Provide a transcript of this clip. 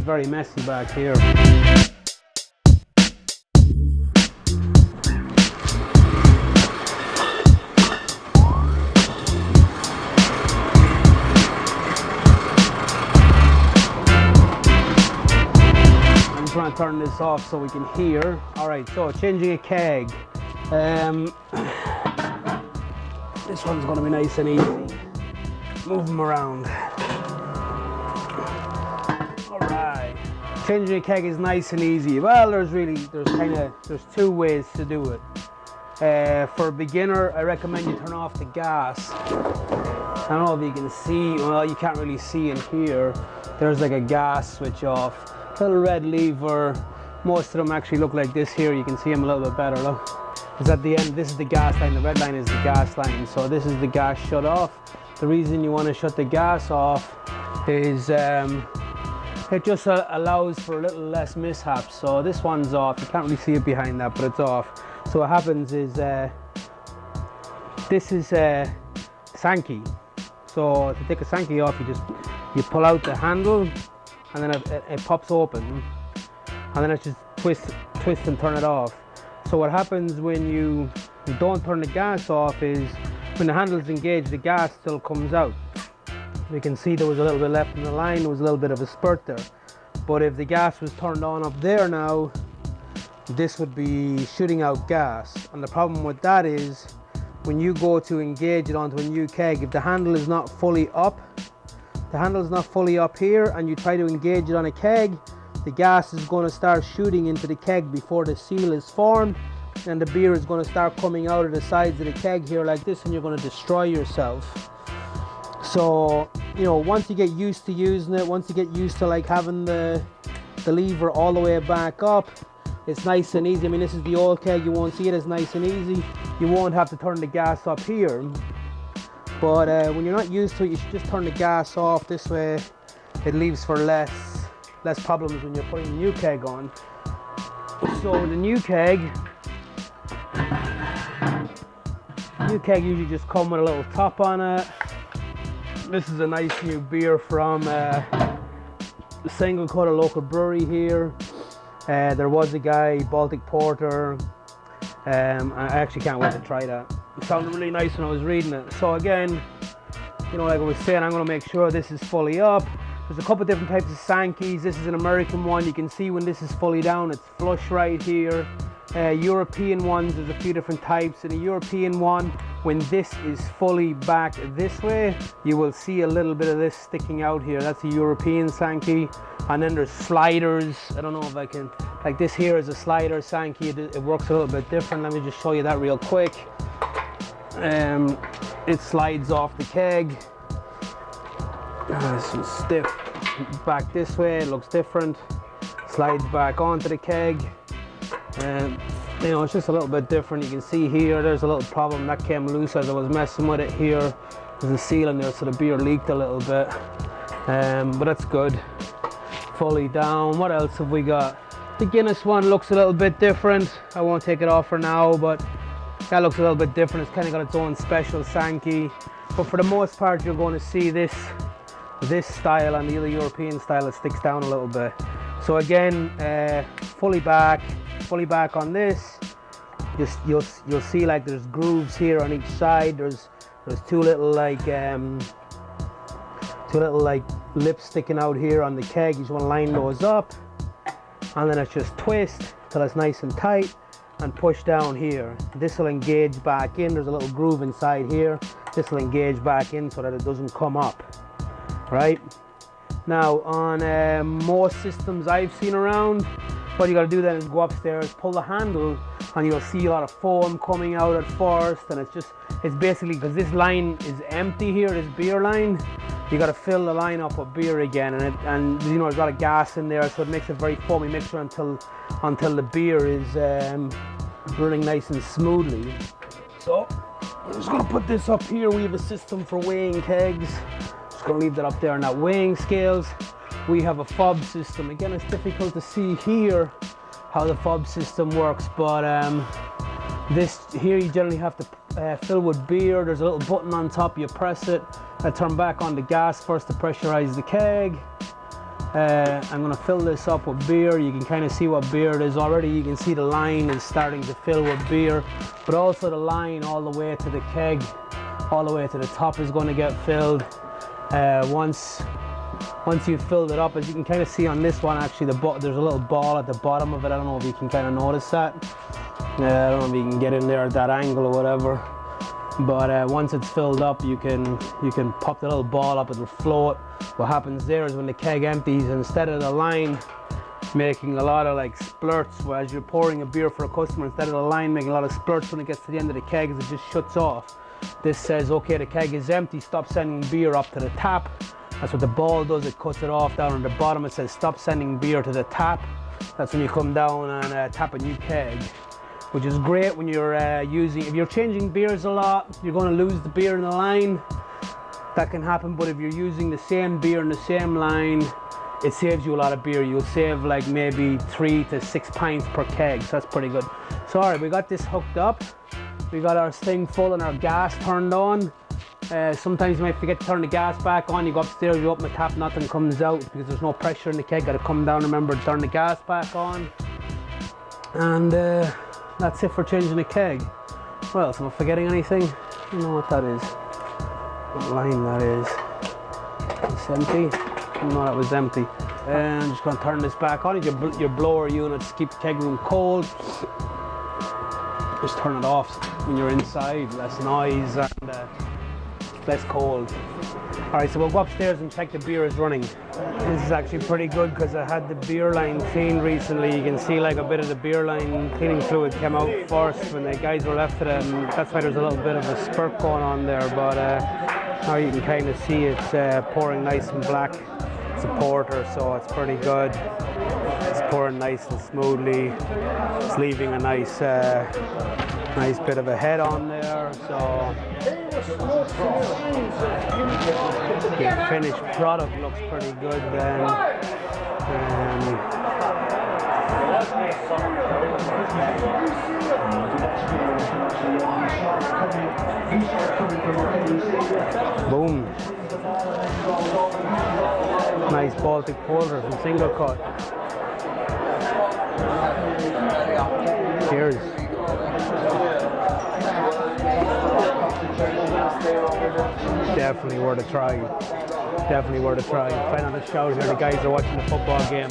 very messy back here. I'm trying to turn this off so we can hear. All right, so changing a keg. This one's gonna be nice and easy. Move them around. All right. Changing a keg is nice and easy. Well, there's two ways to do it. For a beginner, I recommend you turn off the gas. I don't know if you can see. Well, you can't really see in here. There's like a gas switch off. Little red lever. Most of them actually look like this here. You can see them a little bit better. Look. Because at the end, this is the gas line. The red line is the gas line. So this is the gas shut off. The reason you want to shut the gas off is it just allows for a little less mishaps. So this one's off. You can't really see it behind that, but it's off. So what happens is this is Sankey. So to take a Sankey off, you pull out the handle, and then it pops open, and then it just twist and turn it off. So what happens when you don't turn the gas off is when the handle is engaged, the gas still comes out. We can see there was a little bit left in the line. There was a little bit of a spurt there. But if the gas was turned on up there now, this would be shooting out gas. And the problem with that is when you go to engage it onto a new keg, if the handle is not fully up, here, and you try to engage it on a keg, the gas is going to start shooting into the keg before the seal is formed, and the beer is going to start coming out of the sides of the keg here like this, and you're going to destroy yourself. So, you know, once you get used to using it, once you get used to like having the lever all the way back up, it's nice and easy. I mean, this is the old keg, you won't see it as nice and easy. You won't have to turn the gas up here. But when you're not used to it, you should just turn the gas off. This way it leaves for less problems when you're putting the new keg on. So the new keg usually just come with a little top on it. This is a nice new beer from Single Cut, a local brewery here. There was a guy, Baltic Porter. I actually can't wait to try that. It sounded really nice when I was reading it. So again, you know, like I was saying, I'm going to make sure this is fully up. There's a couple of different types of Sankeys. This is an American one. You can see when this is fully down, it's flush right here. European ones, there's a few different types. In a European one, when this is fully back this way, you will see a little bit of this sticking out here. That's a European Sankey. And then there's sliders. I don't know if I can, like this here is a slider Sankey. It works a little bit different. Let me just show you that real quick. It slides off the keg. This is stiff back this way, it looks different. Slides back onto the keg. You know, it's just a little bit different. You can see here, there's a little problem that came loose as I was messing with it here. There's a seal in there, so the beer leaked a little bit. But that's good. Fully down. What else have we got? The Guinness one looks a little bit different. I won't take it off for now, but that looks a little bit different. It's kind of got its own special Sankey. But for the most part, you're going to see this style and the other European style that sticks down a little bit. So again, fully back on this. Just you'll see like there's grooves here on each side. There's two little like lips sticking out here on the keg. You just want to line those up, and then it's just twist till it's nice and tight and push down here. This will engage back in. There's a little groove inside here. This will engage back in so that it doesn't come up. Right now, on most systems I've seen around, what you got to do then is go upstairs, pull the handle, and you'll see a lot of foam coming out at first. And it's basically because this line is empty here, this beer line. You got to fill the line up with beer again, and you know there's a lot of gas in there, so it makes a very foamy mixture until the beer is running nice and smoothly. So I'm just gonna put this up here. We have a system for weighing kegs. Just gonna leave that up there on that weighing scales. We have a fob system. Again, it's difficult to see here how the fob system works, but this here you generally have to fill with beer. There's a little button on top. You press it. I turn back on the gas first to pressurize the keg. I'm gonna fill this up with beer. You can kind of see what beer it is already. You can see the line is starting to fill with beer, but also the line all the way to the keg, all the way to the top is going to get filled. Once you've filled it up, as you can kind of see on this one, actually there's a little ball at the bottom of it. I don't know if you can kind of notice that. I don't know if you can get in there at that angle or whatever. But once it's filled up, you can pop the little ball up, it'll float. What happens there is when the keg empties, instead of the line making a lot of like splurts, as you're pouring a beer for a customer, instead of the line making a lot of splurts when it gets to the end of the keg, it just shuts off. This says, okay, the keg is empty, stop sending beer up to the tap. That's what the ball does, it cuts it off. Down on the bottom it says stop sending beer to the tap. That's when you come down and tap a new keg, which is great when you're if you're changing beers a lot, you're going to lose the beer in the line. That can happen, but if you're using the same beer in the same line, it saves you a lot of beer. You'll save like maybe 3 to 6 pints per keg, so that's pretty good. So alright, we got this hooked up. We got our thing full and our gas turned on. Sometimes you might forget to turn the gas back on. You go upstairs, you open the tap, nothing comes out because there's no pressure in the keg. Got to come down, remember to turn the gas back on. And that's it for changing the keg. Well, am I forgetting anything? I don't know what that is. What line that is. It's empty. I know that was empty. And I'm just going to turn this back on. Your blower units keep the keg room cold. Just turn it off when you're inside. Less noise and less cold. Alright, so we'll go upstairs and check the beer is running. This is actually pretty good because I had the beer line cleaned recently. You can see like a bit of the beer line cleaning fluid came out first when the guys were left it, and that's why there's a little bit of a spurt going on there. But now you can kind of see it's pouring nice and black. It's a porter, so it's pretty good. It's pouring nice and smoothly. It's leaving a nice bit of a head on there. So the finished product looks pretty good then. Boom. Nice Baltic porter from Single Cut. Cheers. Definitely worth a try. Definitely worth a try. Find on the shout here, the guys are watching the football game.